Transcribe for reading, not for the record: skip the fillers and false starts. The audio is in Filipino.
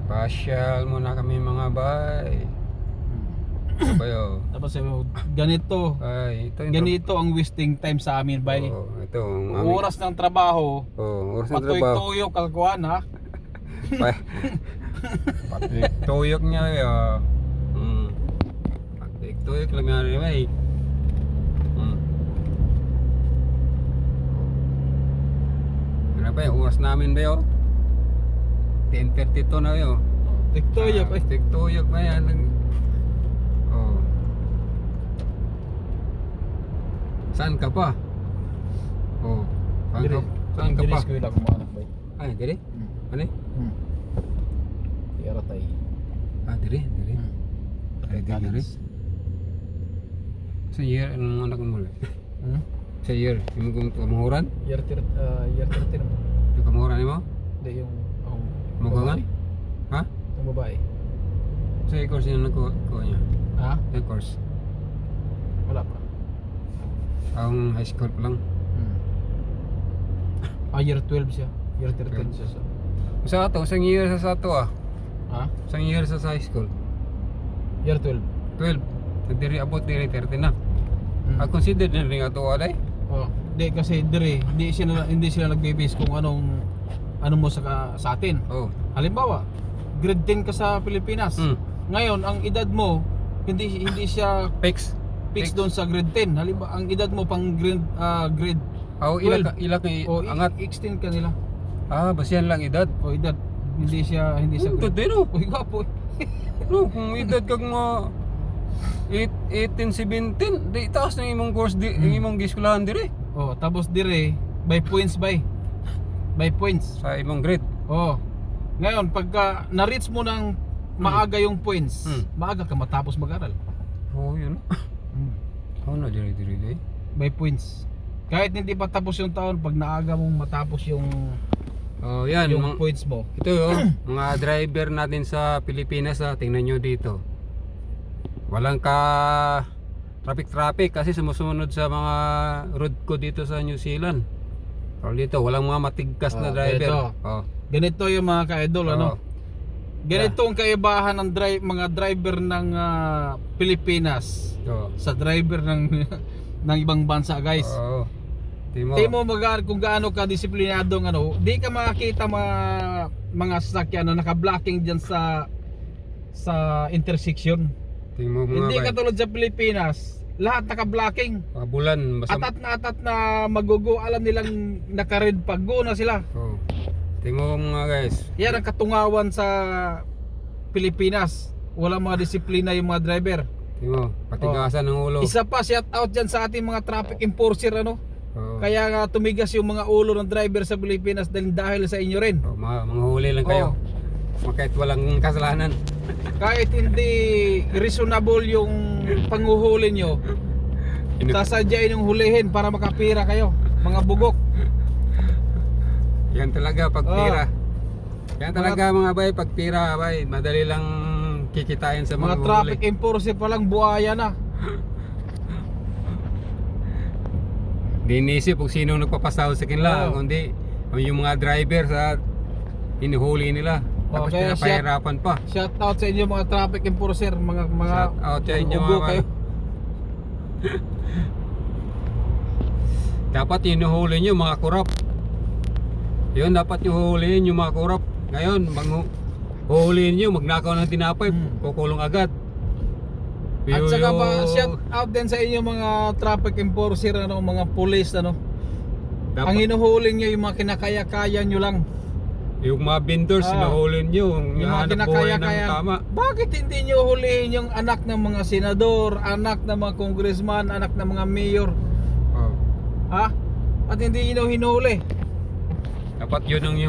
Pasyal muna kami mga bay. Bayo. Tapos sabi mo, ganito. Ay, ito Ganito ang wasting time sa amin, bay. Oh, ito ang Oras ng trabaho. Oh, oras ng trabaho. Patuyo kalkuhan, ha? Patuyok niya yo. Patuyok lang yan bay. Ano ba yung oras namin ba yo? 10:32 na yo. Tiktuyok, ay. Tiktuyok ba yan? Oh. Saan ka pa? Oh. Saan ka pa? Diris ko yung kumanak, bay. Ay, dire? Ano eh? Tiyara tayo. Dire. Ay, dire. Sa year, anong anak mo ulit? Sa year, yung kamuhuran? Year 13 naman. Yung kamuhuran mo? Hindi, yung Mugangan? Ha? Yung babae. Sa course yung nagkuha niya? Ha? Yung course? Wala pa. Ang high school pa lang? Year 12 siya. Year 13 siya. Sa ato, isang year sa ato ah. Ha? Isang year sa high school. Year 12. 12. Nagdiri abot diri 13 na. I consider din ring ato aday. Oh, di kasi dire, hindi sila nagbe-base kung ano mo sa atin. Oh. Halimbawa, grade 10 ka sa Pilipinas. Ngayon, ang edad mo hindi siya Fix doon sa grade 10. Halimbawa, ang edad mo pang grade Oh, 12. ila kay angat. Extend ka nila. Basihan lang edad. O edad, hindi siya Ito grade. din oh. Uy, gwapo. No, kung edad kag mga 18, 17, di taas ng imong course di, imong giskulahan dire. Oh, tapos dire by points by points. Sa imong grade. Oh. Ngayon, pagka na-reach mo ng maaga yung points, maaga ka matapos mag-aral. Oh, yun. Oh, na dire. By points. Kahit hindi pa tapos yung taon, pag naaga mong matapos yung Oh, yan. yung points mo. Ito mga driver natin sa Pilipinas tingnan nyo dito. Walang traffic kasi sumusunod sa mga road ko dito sa New Zealand. Pero dito walang mga matigkas na driver. Ganito yung mga ka-idol, ano? Ganito ang kaibahan ng mga driver ng Pilipinas sa driver ng ibang bansa, guys. Timo kung gaano ka disiplinadong di ka makakita mga sasakyan na naka-blocking diyan sa intersection. Hindi katulad sa Pilipinas, lahat naka-blocking. Bulan atat na magugo, alam nilang naka-red pag go na sila. Timo mga guys. Yan ang katungawan sa Pilipinas. Walang mga disiplina yung mga driver. Timo, patigasan ng ulo. Isa pa, shout out dyan sa ating mga traffic enforcer, Kaya nga tumigas yung mga ulo ng driver sa Pilipinas dahil sa inyo rin. Mga huli lang kayo. Kahit walang kasalanan. Kahit hindi reasonable yung panghuhuli nyo, sasadyain yung hulihin para makapira kayo, mga bugok. Yan talaga pagtira. Yan talaga mga bay, pagtira bay, madali lang kikitain sa mga traffic enforcer pa lang buhaya na. Di inisip kung sino nagpapasaw sa kanila, kundi yung mga driver sa hinuhuli nila. Tapos pinapahirapan pa. Shout out sa inyo mga traffic enforcer, mga shout out sa inyo mga kayo. Dapat hinuhuli nyo mga kurap. Yun, dapat huhulihin yung mga kurap. Ngayon, huhulihin nyo, magnakaw ng tinapay, kukulong agad. At saka pa, shout out din sa inyo mga traffic enforcer, mga police, Ang hinuhuli nyo yung mga kinakaya-kaya nyo lang. Yung mga vendors, hinuhuli nyo, yung mga kinakaya-kaya. Bakit hindi nyo hulihin yung anak ng mga senador, anak ng mga congressman, anak ng mga mayor? At hindi nyo hinuhuli? Dapat yun ang